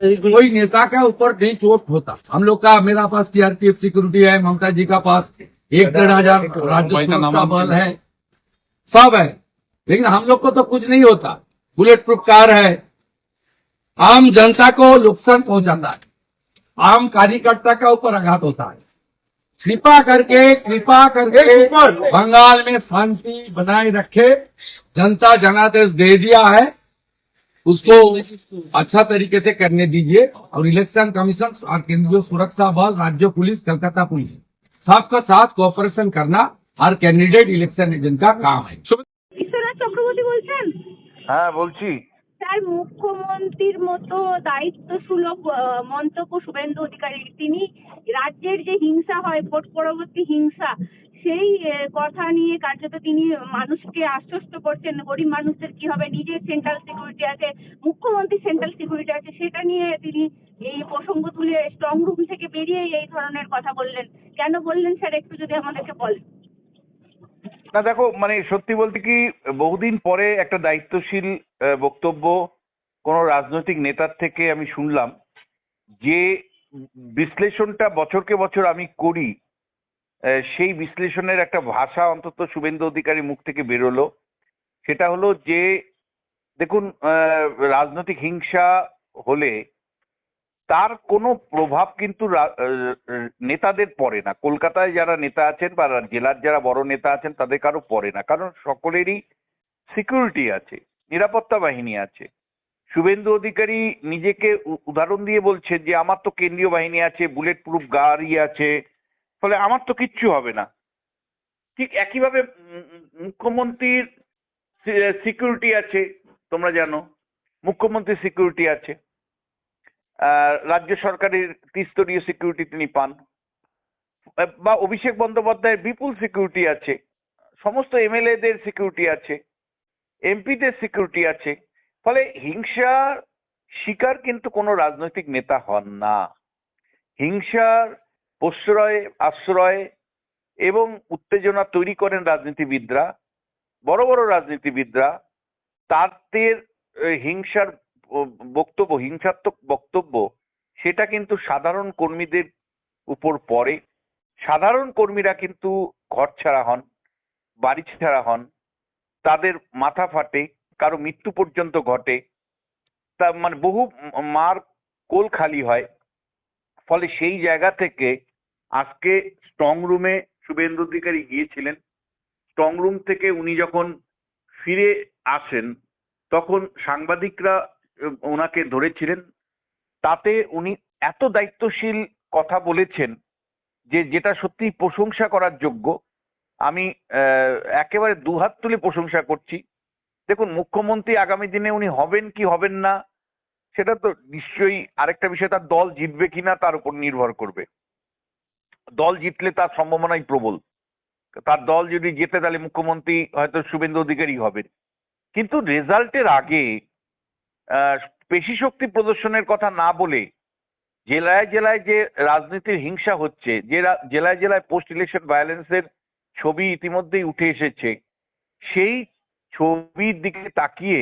कोई नेता के ऊपर नहीं चोट होता। हम लोग का, मेरा पास सीआरपीएफ सिक्योरिटी है, ममता जी का पास 1-1.5 राज्य सुरक्षा बल है, सब है, लेकिन हम लोग को तो कुछ नहीं होता। बुलेट प्रूफ कार है, आम जनता को नुकसान पहुंचाता है, आम कार्यकर्ता के ऊपर आघात होता है। कृपा करके बंगाल में शांति बनाए रखे। जनता जनादेश दे दिया है, उसको अच्छा तरीके से करने दीजिए। और इलेक्शन कमीशन और केंद्रीय सुरक्षा बल, राज्य पुलिस, कलकत्ता पुलिस, सबका साथ कोऑपरेशन करना हर कैंडिडेट इलेक्शन एजेंट का काम है। বিশ্বনাথ চক্রবর্তী বলছেন? হ্যাঁ বলছি। স্যার, মুখ্যমন্ত্রীর মতো দায়িত্বসুলভ মন্তব্য শুভেন্দু অধিকারী, তিনি রাজ্যের যে হিংসা হয়, ভোট পরবর্তী হিংসা, সেই কথা নিয়ে কার্যত তিনি মানুষকে আশ্বস্ত করছেন গরিব মানুষদের কি হবে, নিজের সেন্ট্রাল সিকিউরিটি আছে, মুখ্যমন্ত্রী সেন্ট্রাল সিকিউরিটি আছে, সেটা নিয়ে তিনি এই প্রসঙ্গ তুলে স্ট্রং রুম থেকে বেরিয়ে এই ধরনের কথা বললেন। কেন বললেন স্যার, একটু যদি আমাদেরকে বলেন। না দেখো, মানে সত্যি বলতে কি, বহুদিন পরে একটা দায়িত্বশীল বক্তব্য কোনো রাজনৈতিক নেতার থেকে আমি শুনলাম। যে বিশ্লেষণটা বছরকে বছর আমি করি, সেই বিশ্লেষণের একটা ভাষা অন্তত শুভেন্দু অধিকারীর মুখ থেকে বেরোলো। সেটা হলো যে, দেখুন, রাজনৈতিক হিংসা হলে তার কোনো প্রভাব কিন্তু নেতাদের পড়ে না। কলকাতায় যারা নেতা আছেন বা জেলার যারা বড় নেতা আছেন তাদের কারো পড়ে না, কারণ সকলেরই সিকিউরিটি আছে, নিরাপত্তা বাহিনী আছে। শুভেন্দু অধিকারী নিজেকে উদাহরণ দিয়ে বলছেন যে আমার তো কেন্দ্রীয় বাহিনী আছে, বুলেট প্রুফ গাড়ি আছে, ফলে আমার তো কিচ্ছু হবে না। ঠিক একইভাবে মুখ্যমন্ত্রীর সিকিউরিটি আছে, তোমরা জানো মুখ্যমন্ত্রীর সিকিউরিটি আছে, রাজ্য সরকারের ত্রিস্তরীয় সিকিউরিটি তিনি পান, বা অভিষেক বন্দ্যোপাধ্যায়ের বিপুল সিকিউরিটি আছে, সমস্ত এমএলএদের সিকিউরিটি আছে, এমপিদের সিকিউরিটি আছে। ফলে হিংসার শিকার কিন্তু কোনো রাজনৈতিক নেতা হন না। হিংসার প্রশ্রয়, আশ্রয় এবং উত্তেজনা তৈরি করেন রাজনীতিবিদরা, বড় বড় রাজনীতিবিদরা। তাদের হিংসার বক্তব্য, হিংসাত্মক বক্তব্য, সেটা কিন্তু সাধারণ কর্মীদের উপর পড়ে। সাধারণ কর্মীরা কিন্তু ঘর ছাড়া হন, বাড়ি ছাড়া হন, তাদের মাথা ফাটে, কারো মৃত্যু পর্যন্ত ঘটে, তা মানে বহু মার কোল খালি হয়। ফলে সেই জায়গা থেকে আজকে স্ট্রং রুমে শুভেন্দু অধিকারী গিয়েছিলেন। স্ট্রং রুম থেকে উনি যখন ফিরে আসেন তখন সাংবাদিকরা ওনাকে ধরেছিলেন। তাতে উনি এত দায়িত্বশীল কথা বলেছেন যে যেটা সত্যি প্রশংসা করার যোগ্য। আমি একেবারে দুহাত তুলে প্রশংসা করছি। দেখুন, মুখ্যমন্ত্রী আগামী দিনে উনি হবেন কি হবেন না সেটা তো নিশ্চয়ই আরেকটা বিষয়, তার দল জিতবে কিনা তার উপর নির্ভর করবে। দল জিতলে তার সম্ভাবনাই প্রবল। তার দল যদি জেতে তাহলে মুখ্যমন্ত্রী হয়তো শুভেন্দু অধিকারী হবেন। কিন্তু রেজাল্টের আগে পেশি শক্তি প্রদর্শনের কথা না বলে জেলায় জেলায় যে রাজনীতির হিংসা হচ্ছে, যে জেলায় জেলায় পোস্ট ইলেকশন ভায়োলেন্সের ছবি ইতিমধ্যেই উঠে এসেছে, সেই ছবির দিকে তাকিয়ে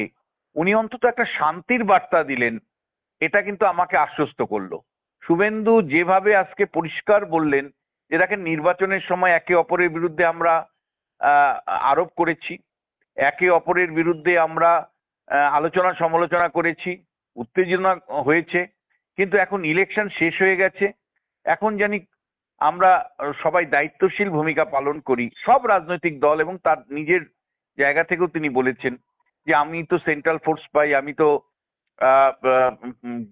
উনি অন্তত একটা শান্তির বার্তা দিলেন। এটা কিন্তু আমাকে আশ্বস্ত করলো। শুভেন্দু যেভাবে আজকে পরিষ্কার বললেন যে দেখেন, নির্বাচনের সময় একে অপরের বিরুদ্ধে আমরা আরোপ করেছি, একে অপরের বিরুদ্ধে আমরা আলোচনা সমালোচনা করেছি, উত্তেজনা হয়েছে, কিন্তু এখন ইলেকশন শেষ হয়ে গেছে। এখন জানি আমরা সবাই দায়িত্বশীল ভূমিকা পালন করি, সব রাজনৈতিক দল। এবং তার নিজের জায়গা থেকেও তিনি বলেছেন যে আমি তো সেন্ট্রাল ফোর্স পাই, আমি তো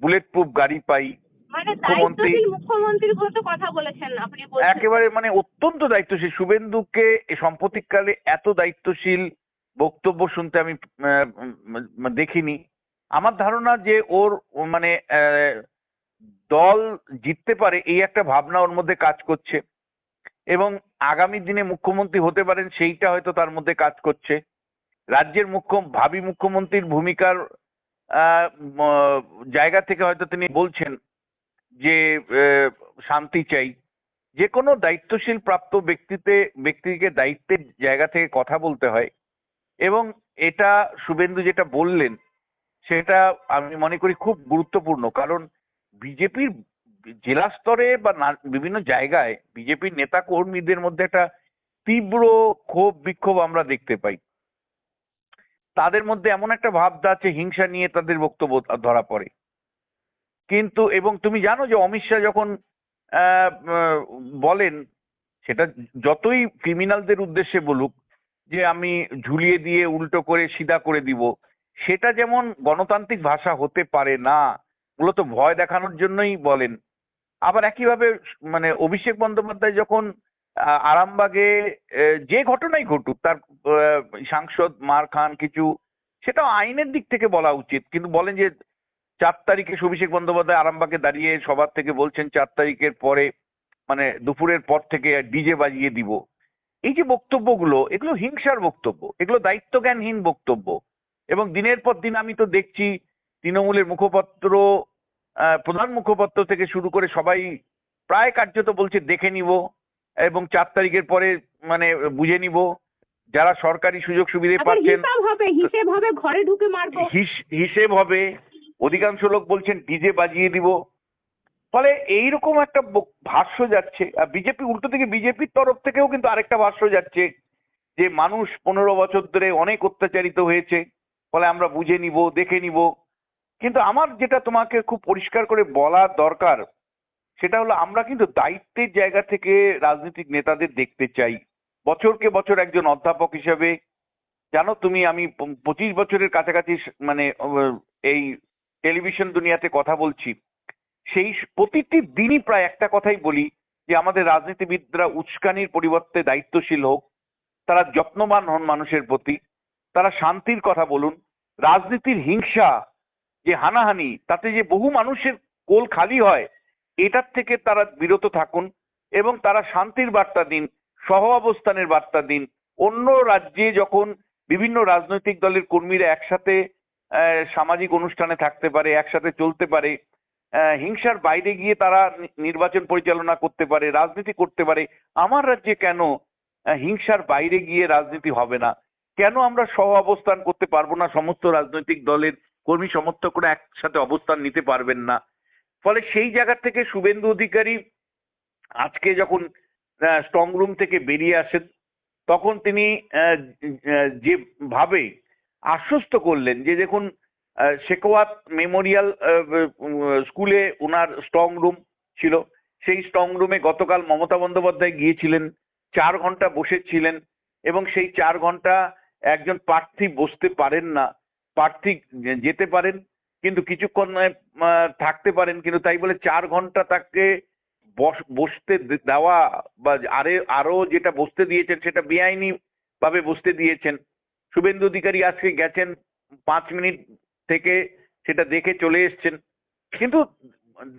বুলেট প্রুফ গাড়ি পাই। মানে দায়িত্বশীল মুখ্যমন্ত্রীর মতো কথা বলেছেন আপনি বলছেন। একেবারে মানে অত্যন্ত দায়িত্বশীল। শুভেন্দুকে সাম্প্রতিককালে এত দায়িত্বশীল বক্তব্য শুনতে আমি দেখিনি। আমার ধারণা যে ওর মানে দল জিততে পারে এই একটা ভাবনা ওর মধ্যে কাজ করছে, এবং আগামী দিনে মুখ্যমন্ত্রী হতে পারেন সেইটা হয়তো তার মধ্যে কাজ করছে। রাজ্যের ভাবী মুখ্যমন্ত্রীর ভূমিকার জায়গা থেকে হয়তো তিনি বলছেন যে শান্তি চাই। যে কোনো দায়িত্বশীল প্রাপ্ত ব্যক্তিকে দায়িত্বের জায়গা থেকে কথা বলতে হয়। এবং এটা শুভেন্দু যেটা বললেন সেটা আমি মনে করি খুব গুরুত্বপূর্ণ। কারণ বিজেপির জেলা স্তরে বা বিভিন্ন জায়গায় বিজেপির নেতা কর্মীদের মধ্যে একটা তীব্র ক্ষোভ বিক্ষোভ আমরা দেখতে পাই। তাদের মধ্যে এমন একটা ভাবনা আছে, হিংসা নিয়ে তাদের বক্তব্য ধরা পড়ে। কিন্তু এবং তুমি জানো যে অমিত শাহ যখন বলেন, সেটা যতই ক্রিমিনালদের উদ্দেশ্যে বলুক যে আমি ঝুলিয়ে দিয়ে উল্টো করে সিধা করে দিব, সেটা যেমন গণতান্ত্রিক ভাষা হতে পারে না, মূলত ভয় দেখানোর জন্যই বলেন। আবার একইভাবে মানে অভিষেক বন্দ্যোপাধ্যায় যখন আরামবাগে যে ঘটনাই ঘটুক, তার সাংসদ মার খান কিছু, সেটা আইনের দিক থেকে বলা উচিত, কিন্তু বলেন যে 4 তারিখে অভিষেক বন্দ্যোপাধ্যায় আরামবাগে দাঁড়িয়ে সবার থেকে বলছেন 4 তারিখের পরে মানে দুপুরের পর থেকে ডিজে বাজিয়ে দিব। এই যে বক্তব্যগুলো, এগুলো হিংসার বক্তব্য, এগুলো দায়িত্বজ্ঞানহীন বক্তব্য। এবং দিনের পর দিন আমি তো দেখছি তৃণমূলের মুখপাত্র, প্রধান মুখপাত্র থেকে শুরু করে সবাই প্রায় কার্যত বলছে দেখে নিব এবং 4 তারিখের পরে মানে বুঝে নিব। যারা সরকারি সুযোগ সুবিধা আবার পাচ্ছেন হিসাব হবে ঘরে ঢুকে মারবো। হিসেব হবে। অধিকাংশ লোক বলছেন ডিজে বাজিয়ে দিব। ফলে এইরকম একটা ভাষ্য যাচ্ছে। আর বিজেপি উল্টো থেকে বিজেপির তরফ থেকেও কিন্তু আরেকটা ভাষ্য যাচ্ছে যে মানুষ 15 বছর ধরে অনেক অত্যাচারিত হয়েছে, ফলে আমরা বুঝে নিব, দেখে নিব। কিন্তু আমার যেটা তোমাকে খুব পরিষ্কার করে বলার দরকার, সেটা হলো আমরা কিন্তু দায়িত্বের জায়গা থেকে রাজনৈতিক নেতাদের দেখতে চাই। বছরকে বছর একজন অধ্যাপক হিসেবে জানো তুমি, আমি 25 বছরের কাছাকাছি মানে এই টেলিভিশন দুনিয়াতে কথা বলছি। সেই প্রতিটি দিনই প্রায় একটা কথাই বলি যে আমাদের রাজনীতিবিদরা উস্কানির পরিবর্তে দায়িত্বশীল হোক, তারা যত্নবান হন মানুষের প্রতি, তারা শান্তির কথা বলুন। রাজনীতির হিংসা, যে হানাহানি, তাতে যে বহু মানুষের কোল খালি হয়, এটার থেকে তারা বিরত থাকুন এবং তারা শান্তির বার্তা দিন, সহ অবস্থানের বার্তা দিন। অন্য রাজ্যে যখন বিভিন্ন রাজনৈতিক দলের কর্মীরা একসাথে সামাজিক অনুষ্ঠানে থাকতে পারে, একসাথে চলতে পারে, হিংসার বাইরে গিয়ে তারা নির্বাচন পরিচালনা করতে পারে, রাজনীতি করতে পারে, আমার রাজ্যে কেন হিংসার বাইরে গিয়ে রাজনীতি হবে না? কেন আমরা সহ অবস্থান করতে পারবো না? সমস্ত রাজনৈতিক দলের কর্মী সমর্থকরা একসাথে অবস্থান নিতে পারবেন না? ফলে সেই জায়গা থেকে শুভেন্দু অধিকারী আজকে যখন স্ট্রং রুম থেকে বেরিয়ে আসেন, তখন তিনি যেভাবে আশ্বস্ত করলেন যে দেখুন, শেখাওয়াত মেমোরিয়াল স্কুলে ওনার স্ট্রং রুম ছিল, সেই স্ট্রং রুমে গতকাল মমতা বন্দ্যোপাধ্যায় গিয়েছিলেন, 4 ঘন্টা বসেছিলেন এবং সেই 4 ঘন্টা একজন প্রার্থী বসতে পারেন না, প্রার্থী যেতে পারেন কিন্তু কিছুক্ষণ থাকতে পারেন, কিন্তু তাই বলে 4 ঘন্টা তাকে বসতে দেওয়া বা আরো যেটা বসতে দিয়েছেন সেটা বেআইনি ভাবে বসতে দিয়েছেন। শুভেন্দু অধিকারী আজকে গেছেন 5 মিনিট থেকে সেটা দেখে চলে এসছেন। কিন্তু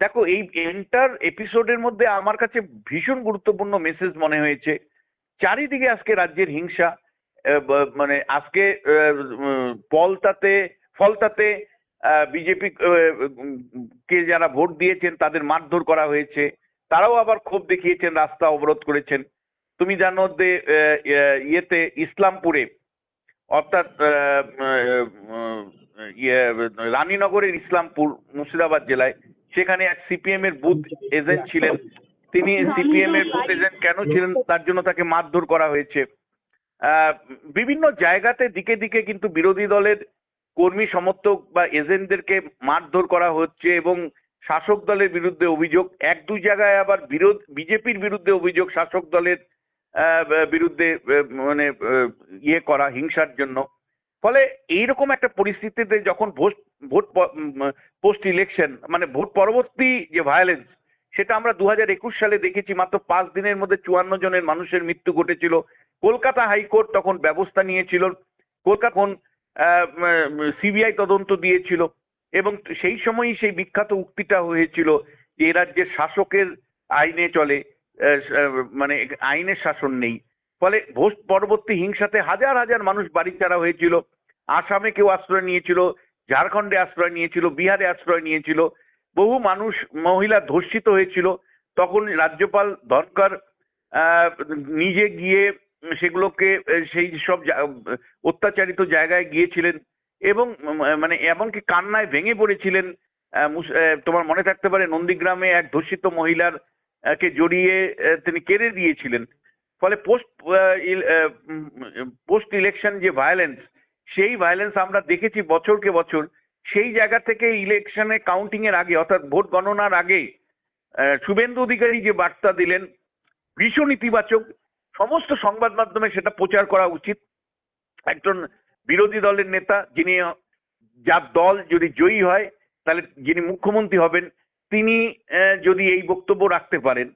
দেখো, এই এন্টার এপিসোডের মধ্যে আমার কাছে ভীষণ গুরুত্বপূর্ণ মেসেজ মনে হয়েছে। চারিদিকে আজকে রাজ্যের হিংসা, মানে আজকে ফলতাতে বিজেপি কে যারা ভোট দিয়েছেন তাদের মারধর করা হয়েছে, তারাও আবার ক্ষোভ দেখিয়েছেন, রাস্তা অবরোধ করেছেন। তুমি জানো যে ইয়েতে ইসলামপুরে, অর্থাৎ রানীনগরের ইসলামপুর মুর্শিদাবাদ জেলায়, সেখানে এক সিপিএম এর বুথ এজেন্ট ছিলেন। তিনি সিপিএম এর বুথ এজেন্ট কেন ছিলেন তার জন্য তাকে মারধর করা হয়েছে। বিভিন্ন জায়গাতে দিকে দিকে কিন্তু বিরোধী দলের কর্মী সমর্থক বা এজেন্টদেরকে মারধর করা হচ্ছে এবং শাসক দলের বিরুদ্ধে অভিযোগ। 1-2 জায়গায় আবার বিজেপির বিরুদ্ধে অভিযোগ, শাসক দলের বিরুদ্ধে মানে ইয়ে করা হিংসার জন্য। ফলে এইরকম একটা পরিস্থিতিতে যখন ভোট পোস্ট ইলেকশন মানে ভোট পরবর্তী যে ভায়োলেন্স, সেটা আমরা 2021 সালে দেখেছি। মাত্র 5 দিনের মধ্যে 54 জনের মানুষের মৃত্যু ঘটেছিল। কলকাতা হাইকোর্ট তখন ব্যবস্থা নিয়েছিল, কলকাতা সিবিআই তদন্ত দিয়েছিল এবং সেই সময়ই সেই বিখ্যাত উক্তিটা হয়েছিল যে এ রাজ্যের শাসকের আইনে চলে, মানে আইনের শাসন নেই। ফলে ভোট পরবর্তী হিংসাতে হাজার হাজার মানুষ বাড়িছাড়া হয়েছিল। আসামে কেউ আশ্রয় নিয়েছিল, ঝাড়খণ্ডে আশ্রয় নিয়েছিল, বিহারে আশ্রয় নিয়েছিল, বহু মানুষ মহিলা ধর্ষিত হয়েছিল। তখন রাজ্যপাল ধনকর নিজে গিয়ে সেগুলোকে সেই সব অত্যাচারিত জায়গায় গিয়েছিলেন এবং মানে এমনকি কান্নায় ভেঙে পড়েছিলেন। তোমার মনে থাকতে পারে নন্দীগ্রামে এক ধর্ষিত মহিলার কে জড়িয়ে তিনি কেড়ে দিয়েছিলেন। ফলে পোস্ট ইলেকশন যে ভায়োলেন্স, সেই ভায়োলেন্স আমরা দেখেছি বছরকে বছর। সেই জায়গা থেকে ইলেকশনে কাউন্টিং এর আগে অর্থাৎ ভোট গণনার আগে শুভেন্দু অধিকারী যে বার্তা দিলেন ভীষণ ইতিবাচক। সমস্ত সংবাদ মাধ্যমে সেটা প্রচার করা উচিত। একজন বিরোধী দলের নেতা, যিনি যার দল যদি জয়ী হয়, তাহলে যিনি মুখ্যমন্ত্রী হবেন তিনি যদি এই বক্তব্য রাখতে পারেন,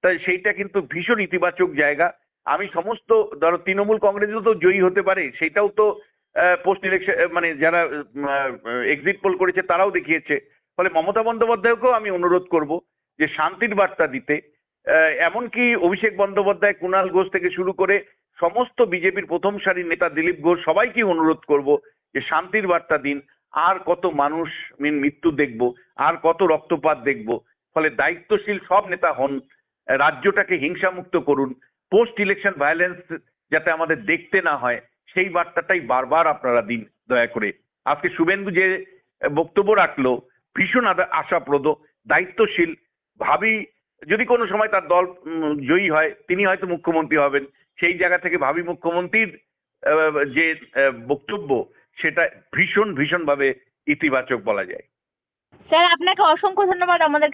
তাই সেইটা কিন্তু ভীষণ ইতিবাচক জায়গা। আমি সমস্ত ধরো তৃণমূল কংগ্রেসও তো জয়ী হতে পারে, সেটাও তো পোস্ট ইলেকশন মানে যারা এক্সিট পোল করেছে তারাও দেখিয়েছে। ফলে মমতা বন্দ্যোপাধ্যায়কেও আমি অনুরোধ করব যে শান্তির বার্তা দিতে। এমনকি অভিষেক বন্দ্যোপাধ্যায়, কুণাল ঘোষ থেকে শুরু করে সমস্ত বিজেপির প্রথম সারির নেতা দিলীপ ঘোষ, সবাইকে অনুরোধ করব যে শান্তির বার্তা দিন। আর কত মানুষ মৃত্যু দেখব, আর কত রক্তপাত দেখব। ফলে দায়িত্বশীল সব নেতা হন, রাজ্যটাকে হিংসামুক্ত করুন, পোস্ট ইলেকশন ভায়োলেন্স যাতে আমাদের দেখতে না হয় সেই বার্তাটাই বারবার আপনারা দিন দয়া করে। আজকে শুভেন্দু যে বক্তব্য রাখলো ভীষণ আশাপ্রদ, দায়িত্বশীল। ভাবি যদি কোনো সময় তার দল জয়ী হয়, তিনি হয়তো মুখ্যমন্ত্রী হবেন। সেই জায়গা থেকে ভাবি মুখ্যমন্ত্রীর যে বক্তব্য সেটা ভীষণ ভীষণ ভাবে ইতিবাচক বলা যায়। স্যার আপনাকে অসংখ্য ধন্যবাদ আমাদের